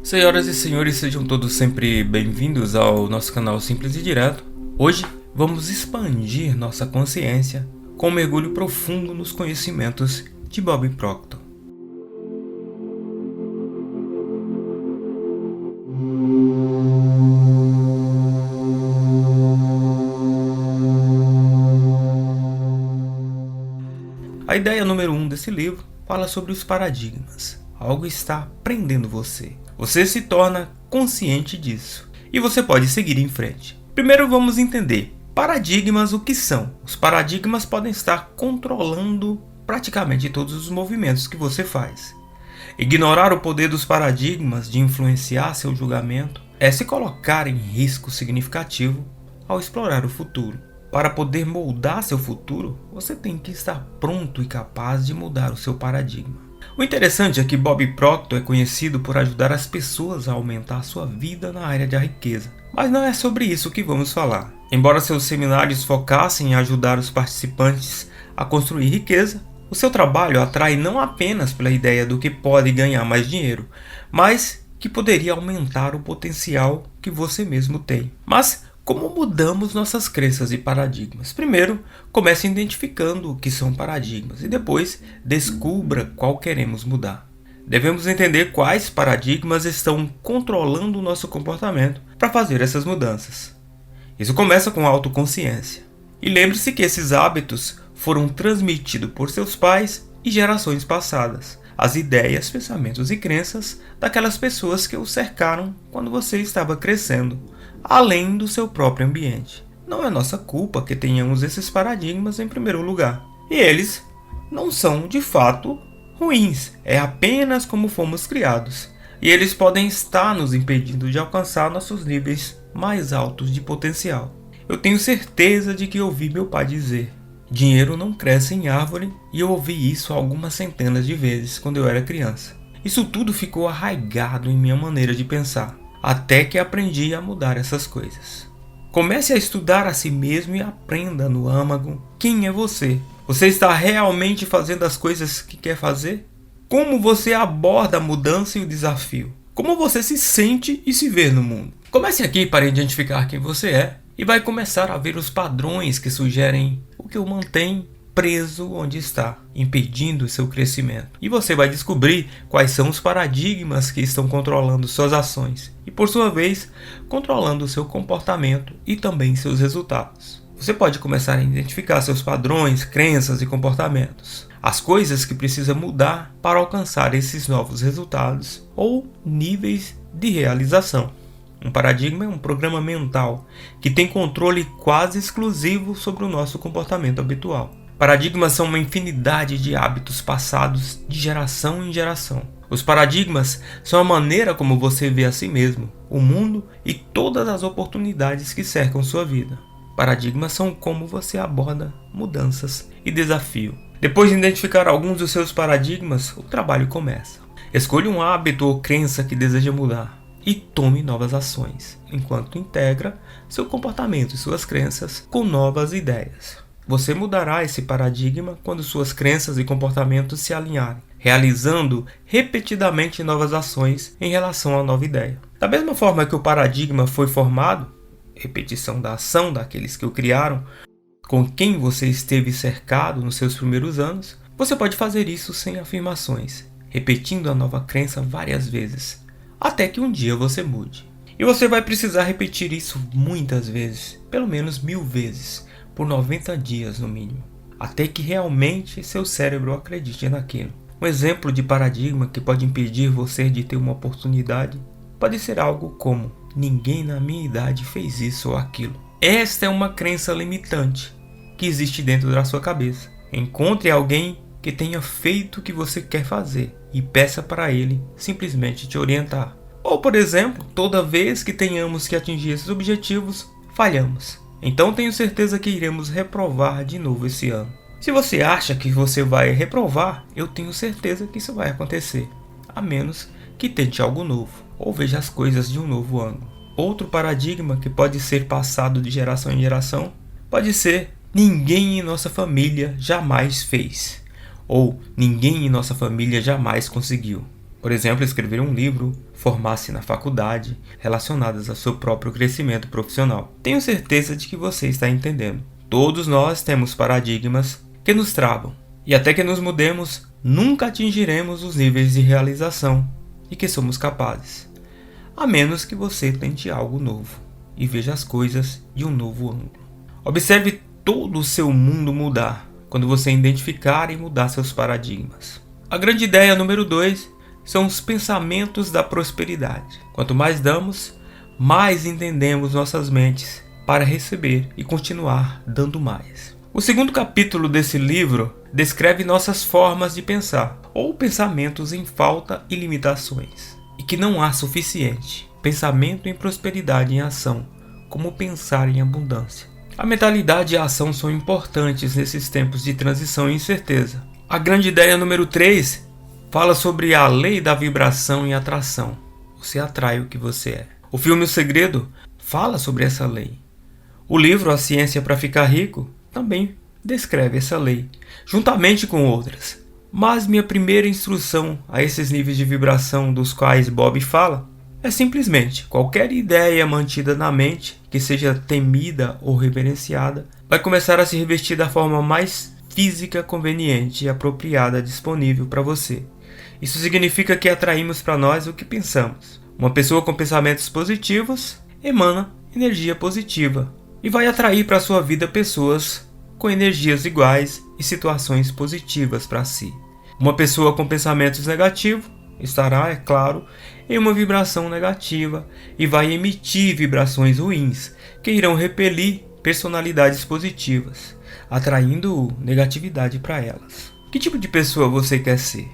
Senhoras e senhores, sejam todos sempre bem-vindos ao nosso canal Simples e Direto. Hoje vamos expandir nossa consciência com um mergulho profundo nos conhecimentos de Bob Proctor. A ideia número 1 desse livro fala sobre os paradigmas. Algo está prendendo você. Você se torna consciente disso e você pode seguir em frente. Primeiro vamos entender paradigmas, o que são. Os paradigmas podem estar controlando praticamente todos os movimentos que você faz. Ignorar o poder dos paradigmas de influenciar seu julgamento é se colocar em risco significativo ao explorar o futuro. Para poder moldar seu futuro, você tem que estar pronto e capaz de mudar o seu paradigma. O interessante é que Bob Proctor é conhecido por ajudar as pessoas a aumentar sua vida na área da riqueza. Mas não é sobre isso que vamos falar. Embora seus seminários focassem em ajudar os participantes a construir riqueza, o seu trabalho atrai não apenas pela ideia do que pode ganhar mais dinheiro, mas que poderia aumentar o potencial que você mesmo tem. Mas como mudamos nossas crenças e paradigmas? Primeiro, comece identificando o que são paradigmas e depois descubra qual queremos mudar. Devemos entender quais paradigmas estão controlando o nosso comportamento para fazer essas mudanças. Isso começa com a autoconsciência. E lembre-se que esses hábitos foram transmitidos por seus pais e gerações passadas. As ideias, pensamentos e crenças daquelas pessoas que o cercaram quando você estava crescendo, além do seu próprio ambiente. Não é nossa culpa que tenhamos esses paradigmas em primeiro lugar. E eles não são, de fato, ruins. É apenas como fomos criados. E eles podem estar nos impedindo de alcançar nossos níveis mais altos de potencial. Eu tenho certeza de que ouvi meu pai dizer: dinheiro não cresce em árvore, e eu ouvi isso algumas centenas de vezes quando eu era criança. Isso tudo ficou arraigado em minha maneira de pensar, até que aprendi a mudar essas coisas. Comece a estudar a si mesmo e aprenda no âmago quem é você. Você está realmente fazendo as coisas que quer fazer? Como você aborda a mudança e o desafio? Como você se sente e se vê no mundo? Comece aqui para identificar quem você é e vai começar a ver os padrões que sugerem o que o mantém preso onde está, impedindo seu crescimento. E você vai descobrir quais são os paradigmas que estão controlando suas ações e, por sua vez, controlando seu comportamento e também seus resultados. Você pode começar a identificar seus padrões, crenças e comportamentos, as coisas que precisa mudar para alcançar esses novos resultados ou níveis de realização. Um paradigma é um programa mental que tem controle quase exclusivo sobre o nosso comportamento habitual. Paradigmas são uma infinidade de hábitos passados de geração em geração. Os paradigmas são a maneira como você vê a si mesmo, o mundo e todas as oportunidades que cercam sua vida. Paradigmas são como você aborda mudanças e desafio. Depois de identificar alguns dos seus paradigmas, o trabalho começa. Escolha um hábito ou crença que deseja mudar e tome novas ações, enquanto integra seu comportamento e suas crenças com novas ideias. Você mudará esse paradigma quando suas crenças e comportamentos se alinharem, realizando repetidamente novas ações em relação à nova ideia. Da mesma forma que o paradigma foi formado, repetição da ação daqueles que o criaram, com quem você esteve cercado nos seus primeiros anos, você pode fazer isso sem afirmações, repetindo a nova crença várias vezes, até que um dia você mude. E você vai precisar repetir isso muitas vezes, pelo menos 1000 vezes, por 90 dias no mínimo, até que realmente seu cérebro acredite naquilo. Um exemplo de paradigma que pode impedir você de ter uma oportunidade pode ser algo como: ninguém na minha idade fez isso ou aquilo. Esta é uma crença limitante que existe dentro da sua cabeça. Encontre alguém que tenha feito o que você quer fazer e peça para ele simplesmente te orientar. Ou, por exemplo, toda vez que tenhamos que atingir esses objetivos, falhamos. Então tenho certeza que iremos reprovar de novo esse ano. Se você acha que você vai reprovar, eu tenho certeza que isso vai acontecer, a menos que tente algo novo ou veja as coisas de um novo ângulo. Outro paradigma que pode ser passado de geração em geração pode ser: ninguém em nossa família jamais fez, ou ninguém em nossa família jamais conseguiu. Por exemplo, escrever um livro, formar-se na faculdade, relacionadas ao seu próprio crescimento profissional. Tenho certeza de que você está entendendo. Todos nós temos paradigmas que nos travam, e até que nos mudemos, nunca atingiremos os níveis de realização de que somos capazes, a menos que você tente algo novo e veja as coisas de um novo ângulo. Observe todo o seu mundo mudar quando você identificar e mudar seus paradigmas. A grande ideia número 2 são os pensamentos da prosperidade. Quanto mais damos, mais entendemos nossas mentes para receber e continuar dando mais. O segundo capítulo desse livro descreve nossas formas de pensar, ou pensamentos em falta e limitações, e que não há suficiente pensamento em prosperidade em ação, como pensar em abundância. A mentalidade e a ação são importantes nesses tempos de transição e incerteza. A grande ideia número 3 fala sobre a lei da vibração e atração. Você atrai o que você é. O filme O Segredo fala sobre essa lei. O livro A Ciência para Ficar Rico também descreve essa lei, juntamente com outras. Mas minha primeira instrução a esses níveis de vibração dos quais Bob fala é simplesmente qualquer ideia mantida na mente, que seja temida ou reverenciada, vai começar a se revestir da forma mais física conveniente e apropriada disponível para você. Isso significa que atraímos para nós o que pensamos. Uma pessoa com pensamentos positivos emana energia positiva e vai atrair para sua vida pessoas com energias iguais e situações positivas para si. Uma pessoa com pensamentos negativos estará, é claro, em uma vibração negativa e vai emitir vibrações ruins que irão repelir personalidades positivas, atraindo negatividade para elas. Que tipo de pessoa você quer ser?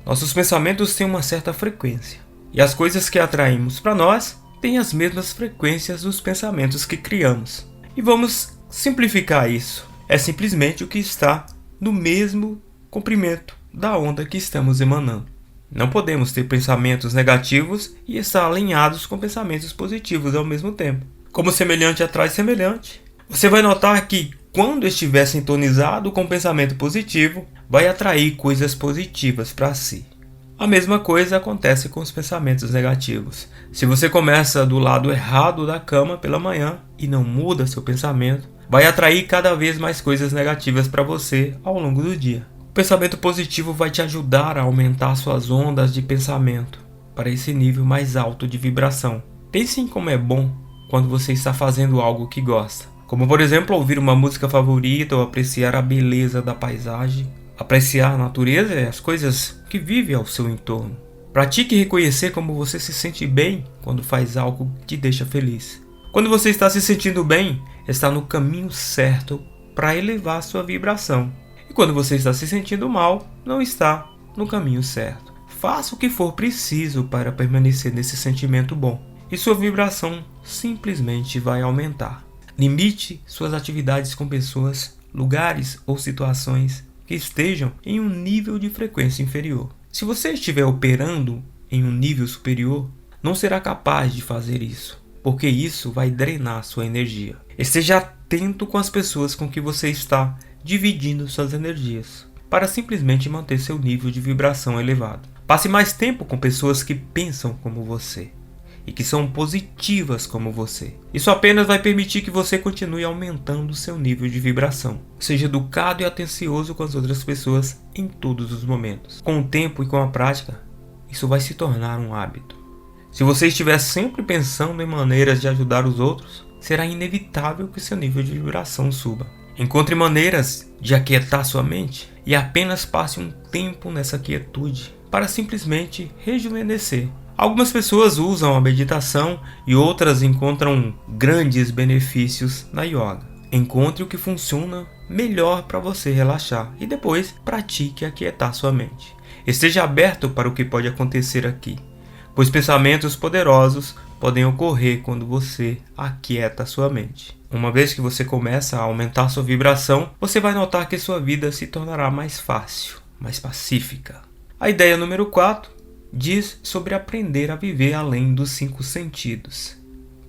Nossos pensamentos têm uma certa frequência, e as coisas que atraímos para nós têm as mesmas frequências dos pensamentos que criamos. E vamos simplificar isso. É simplesmente o que está no mesmo comprimento da onda que estamos emanando. Não podemos ter pensamentos negativos e estar alinhados com pensamentos positivos ao mesmo tempo. Como semelhante atrai semelhante, você vai notar que quando estiver sintonizado com pensamento positivo, vai atrair coisas positivas para si. A mesma coisa acontece com os pensamentos negativos. Se você começa do lado errado da cama pela manhã e não muda seu pensamento, vai atrair cada vez mais coisas negativas para você ao longo do dia. O pensamento positivo vai te ajudar a aumentar suas ondas de pensamento para esse nível mais alto de vibração. Pense em como é bom quando você está fazendo algo que gosta, como por exemplo ouvir uma música favorita ou apreciar a beleza da paisagem, apreciar a natureza e as coisas que vivem ao seu entorno. Pratique reconhecer como você se sente bem quando faz algo que te deixa feliz. Quando você está se sentindo bem, está no caminho certo para elevar sua vibração. E quando você está se sentindo mal, não está no caminho certo. Faça o que for preciso para permanecer nesse sentimento bom, e sua vibração simplesmente vai aumentar. Limite suas atividades com pessoas, lugares ou situações que estejam em um nível de frequência inferior. Se você estiver operando em um nível superior, não será capaz de fazer isso, porque isso vai drenar sua energia. Esteja atento com as pessoas com que você está dividindo suas energias, para simplesmente manter seu nível de vibração elevado. Passe mais tempo com pessoas que pensam como você e que são positivas como você. Isso apenas vai permitir que você continue aumentando seu nível de vibração. Seja educado e atencioso com as outras pessoas em todos os momentos. Com o tempo e com a prática, isso vai se tornar um hábito. Se você estiver sempre pensando em maneiras de ajudar os outros, será inevitável que seu nível de vibração suba. Encontre maneiras de aquietar sua mente e apenas passe um tempo nessa quietude para simplesmente rejuvenescer. Algumas pessoas usam a meditação e outras encontram grandes benefícios na yoga. Encontre o que funciona melhor para você relaxar e depois pratique aquietar sua mente. Esteja aberto para o que pode acontecer aqui, pois pensamentos poderosos podem ocorrer quando você aquieta sua mente. Uma vez que você começa a aumentar sua vibração, você vai notar que sua vida se tornará mais fácil, mais pacífica. A ideia número 4 diz sobre aprender a viver além dos 5 sentidos,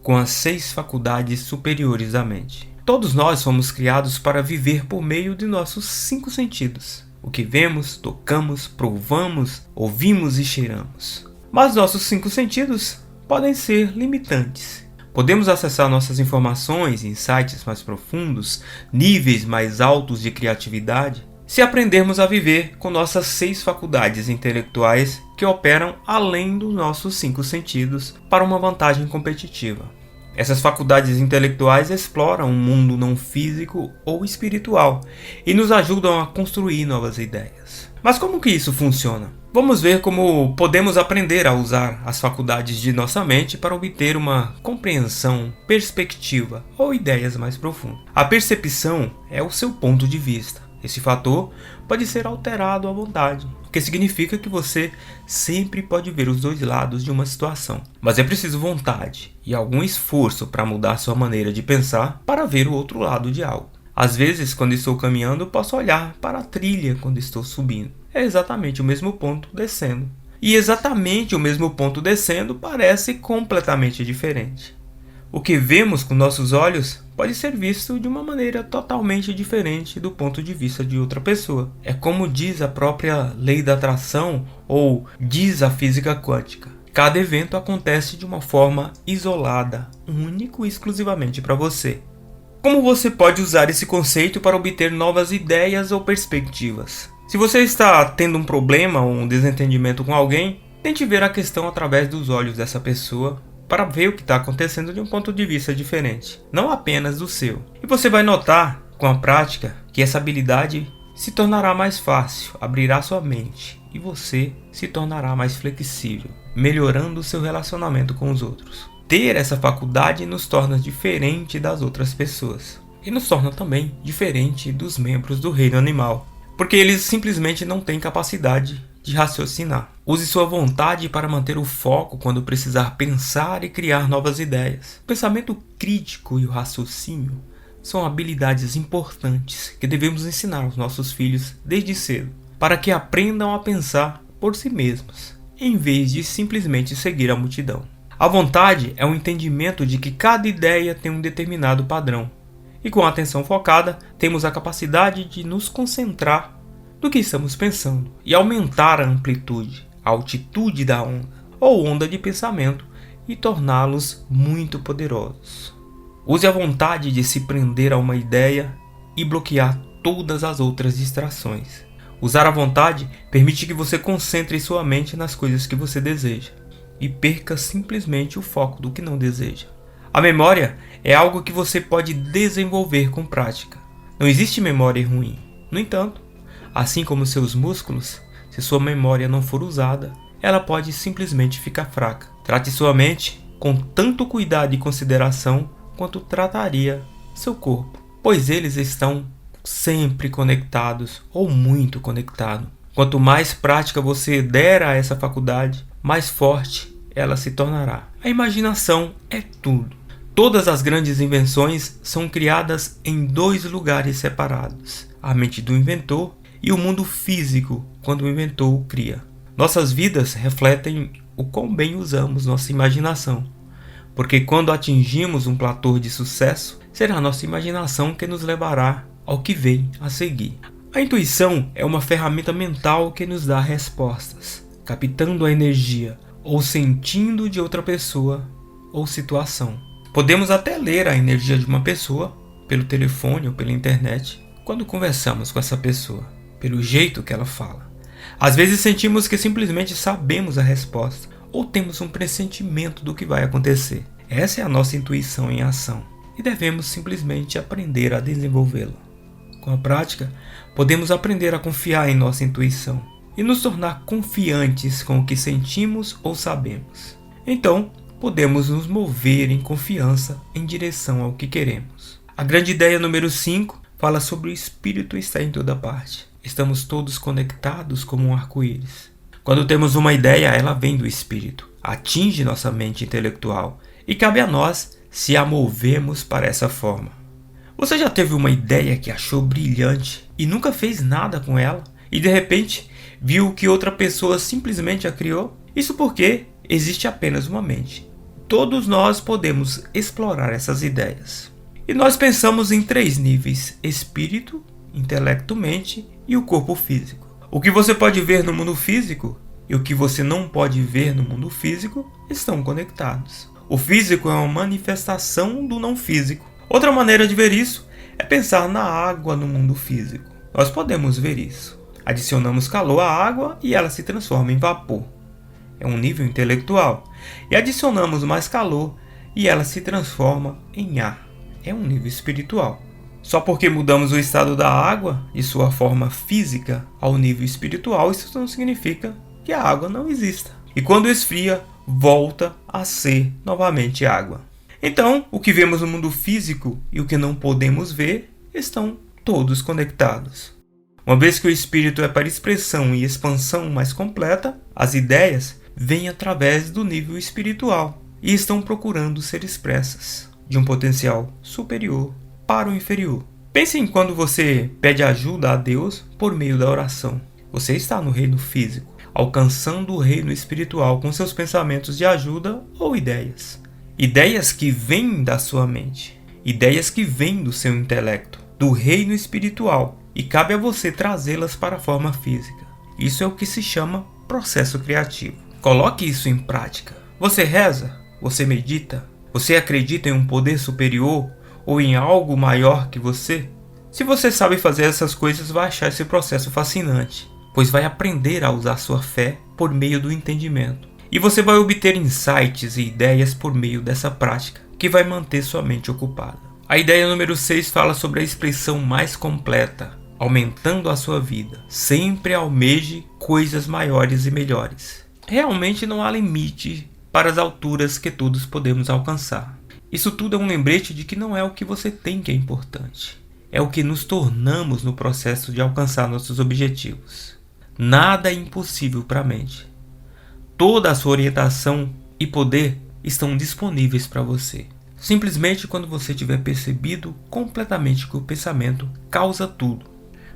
com as 6 faculdades superiores da mente. Todos nós fomos criados para viver por meio de nossos 5 sentidos. o que vemos, tocamos, provamos, ouvimos e cheiramos. Mas nossos 5 sentidos podem ser limitantes. Podemos acessar nossas informações em sites mais profundos, níveis mais altos de criatividade, se aprendermos a viver com nossas 6 faculdades intelectuais que operam além dos nossos 5 sentidos para uma vantagem competitiva. Essas faculdades intelectuais exploram um mundo não físico ou espiritual e nos ajudam a construir novas ideias. Mas como que isso funciona? Vamos ver como podemos aprender a usar as faculdades de nossa mente para obter uma compreensão, perspectiva ou ideias mais profundas. A percepção é o seu ponto de vista. Esse fator pode ser alterado à vontade, o que significa que você sempre pode ver os 2 lados de uma situação. Mas é preciso vontade e algum esforço para mudar sua maneira de pensar para ver o outro lado de algo. Às vezes, quando estou caminhando, posso olhar para a trilha quando estou subindo. É exatamente o mesmo ponto descendo. E exatamente o mesmo ponto descendo parece completamente diferente. O que vemos com nossos olhos pode ser visto de uma maneira totalmente diferente do ponto de vista de outra pessoa. É como diz a própria lei da atração ou diz a física quântica. Cada evento acontece de uma forma isolada, único e exclusivamente para você. Como você pode usar esse conceito para obter novas ideias ou perspectivas? Se você está tendo um problema ou um desentendimento com alguém, tente ver a questão através dos olhos dessa pessoa para ver o que está acontecendo de um ponto de vista diferente, não apenas do seu. E você vai notar, com a prática, que essa habilidade se tornará mais fácil, abrirá sua mente e você se tornará mais flexível, melhorando o seu relacionamento com os outros. Ter essa faculdade nos torna diferente das outras pessoas e nos torna também diferente dos membros do reino animal, porque eles simplesmente não têm capacidade de raciocinar. Use sua vontade para manter o foco quando precisar pensar e criar novas ideias. O pensamento crítico e o raciocínio são habilidades importantes que devemos ensinar aos nossos filhos desde cedo, para que aprendam a pensar por si mesmos, em vez de simplesmente seguir a multidão. A vontade é o entendimento de que cada ideia tem um determinado padrão, e com a atenção focada, temos a capacidade de nos concentrar no que estamos pensando e aumentar a amplitude, a altitude da onda, ou onda de pensamento, e torná-los muito poderosos. Use a vontade de se prender a uma ideia e bloquear todas as outras distrações. Usar a vontade permite que você concentre sua mente nas coisas que você deseja e perca simplesmente o foco do que não deseja. A memória é algo que você pode desenvolver com prática. Não existe memória ruim. No entanto, assim como seus músculos, se sua memória não for usada, ela pode simplesmente ficar fraca. Trate sua mente com tanto cuidado e consideração quanto trataria seu corpo, pois eles estão sempre conectados ou muito conectados. Quanto mais prática você der a essa faculdade, mais forte ela se tornará. A imaginação é tudo. Todas as grandes invenções são criadas em 2 lugares separados: a mente do inventor e o mundo físico, quando o inventor o cria. Nossas vidas refletem o quão bem usamos nossa imaginação, porque quando atingimos um platô de sucesso, será a nossa imaginação que nos levará ao que vem a seguir. A intuição é uma ferramenta mental que nos dá respostas, captando a energia ou sentindo de outra pessoa ou situação. Podemos até ler a energia de uma pessoa pelo telefone ou pela internet quando conversamos com essa pessoa, pelo jeito que ela fala. Às vezes sentimos que simplesmente sabemos a resposta ou temos um pressentimento do que vai acontecer. Essa é a nossa intuição em ação e devemos simplesmente aprender a desenvolvê-la. Com a prática, podemos aprender a confiar em nossa intuição e nos tornar confiantes com o que sentimos ou sabemos. Então, podemos nos mover em confiança em direção ao que queremos. A grande ideia número 5 fala sobre o espírito estar em toda parte. Estamos todos conectados como um arco-íris. Quando temos uma ideia, ela vem do espírito, atinge nossa mente intelectual e cabe a nós se a movemos para essa forma. Você já teve uma ideia que achou brilhante e nunca fez nada com ela e de repente viu que outra pessoa simplesmente a criou? Isso porque existe apenas uma mente. Todos nós podemos explorar essas ideias. E nós pensamos em 3 níveis: espírito, intelecto, mente e o corpo físico. O que você pode ver no mundo físico e o que você não pode ver no mundo físico estão conectados. O físico é uma manifestação do não físico. Outra maneira de ver isso é pensar na água no mundo físico. Nós podemos ver isso. Adicionamos calor à água e ela se transforma em vapor. É um nível intelectual. E adicionamos mais calor e ela se transforma em ar. É um nível espiritual. Só porque mudamos o estado da água, de sua forma física, ao nível espiritual, isso não significa que a água não exista. E quando esfria, volta a ser novamente água. Então, o que vemos no mundo físico e o que não podemos ver estão todos conectados. Uma vez que o espírito é para expressão e expansão mais completa, as ideias vêm através do nível espiritual e estão procurando ser expressas de um potencial superior para o inferior. Pense em quando você pede ajuda a Deus por meio da oração. Você está no reino físico, alcançando o reino espiritual com seus pensamentos de ajuda ou ideias. Ideias que vêm da sua mente, ideias que vêm do seu intelecto, do reino espiritual, e cabe a você trazê-las para a forma física. Isso é o que se chama processo criativo. Coloque isso em prática. Você reza? Você medita? Você acredita em um poder superior ou em algo maior que você? Se você sabe fazer essas coisas, vai achar esse processo fascinante, pois vai aprender a usar sua fé por meio do entendimento. E você vai obter insights e ideias por meio dessa prática, que vai manter sua mente ocupada. A ideia número 6 fala sobre a expressão mais completa, aumentando a sua vida. Sempre almeje coisas maiores e melhores. Realmente não há limite para as alturas que todos podemos alcançar. Isso tudo é um lembrete de que não é o que você tem que é importante. É o que nos tornamos no processo de alcançar nossos objetivos. Nada é impossível para a mente. Toda a sua orientação e poder estão disponíveis para você. Simplesmente quando você tiver percebido completamente que o pensamento causa tudo,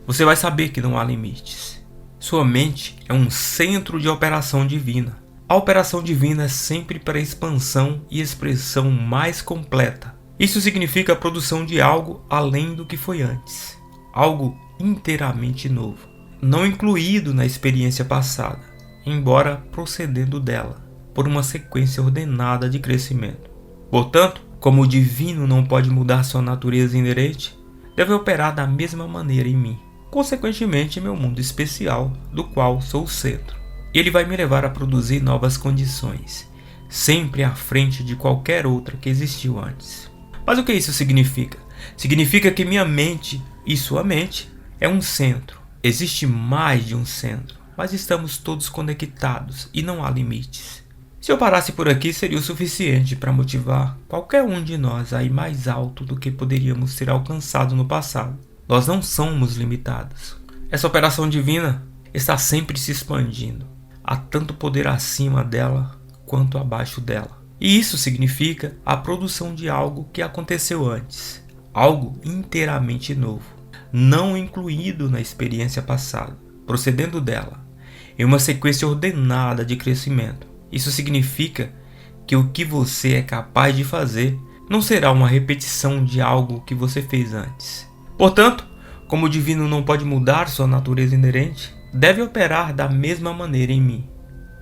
você vai saber que não há limites. Sua mente é um centro de operação divina. A operação divina é sempre para a expansão e expressão mais completa. Isso significa a produção de algo além do que foi antes. Algo inteiramente novo, não incluído na experiência passada, embora procedendo dela, por uma sequência ordenada de crescimento. Portanto, como o divino não pode mudar sua natureza inerente, deve operar da mesma maneira em mim. Consequentemente, meu mundo especial, do qual sou o centro. Ele vai me levar a produzir novas condições, sempre à frente de qualquer outra que existiu antes. Mas o que isso significa? Significa que minha mente e sua mente é um centro. Existe mais de um centro, mas estamos todos conectados e não há limites. Se eu parasse por aqui, seria o suficiente para motivar qualquer um de nós a ir mais alto do que poderíamos ter alcançado no passado. Nós não somos limitados. Essa operação divina está sempre se expandindo. Há tanto poder acima dela quanto abaixo dela. E isso significa a produção de algo que aconteceu antes. Algo inteiramente novo, não incluído na experiência passada, procedendo dela, em uma sequência ordenada de crescimento. Isso significa que o que você é capaz de fazer não será uma repetição de algo que você fez antes. Portanto, como o divino não pode mudar sua natureza inerente, deve operar da mesma maneira em mim.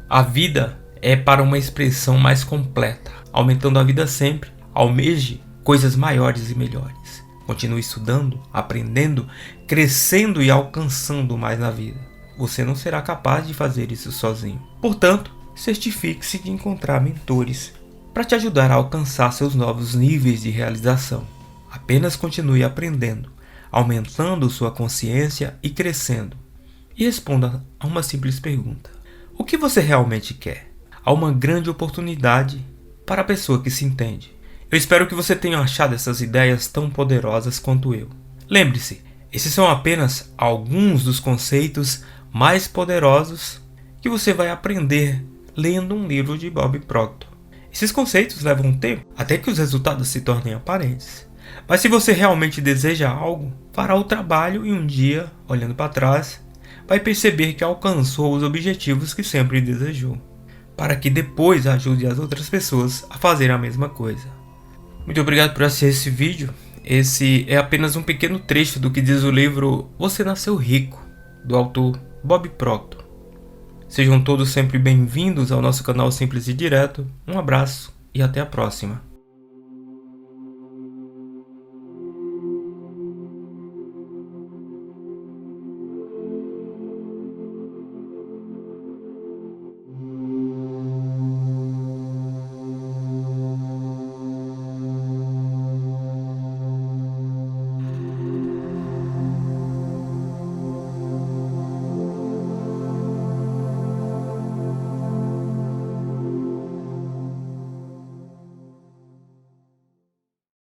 A vida é para uma expressão mais completa, aumentando a vida sempre. Almeje coisas maiores e melhores. Continue estudando, aprendendo, crescendo e alcançando mais na vida. Você não será capaz de fazer isso sozinho. Portanto, certifique-se de encontrar mentores para te ajudar a alcançar seus novos níveis de realização. Apenas continue aprendendo, aumentando sua consciência e crescendo. E responda a uma simples pergunta: o que você realmente quer? Há uma grande oportunidade para a pessoa que se entende. Eu espero que você tenha achado essas ideias tão poderosas quanto eu. Lembre-se, esses são apenas alguns dos conceitos mais poderosos que você vai aprender lendo um livro de Bob Proctor. Esses conceitos levam um tempo até que os resultados se tornem aparentes. Mas se você realmente deseja algo, fará o trabalho e um dia, olhando para trás, vai perceber que alcançou os objetivos que sempre desejou, para que depois ajude as outras pessoas a fazer a mesma coisa. Muito obrigado por assistir esse vídeo. Esse é apenas um pequeno trecho do que diz o livro Você Nasceu Rico. do autor Bob Proctor. Sejam todos sempre bem-vindos ao nosso canal Simples e Direto. Um abraço e até a próxima.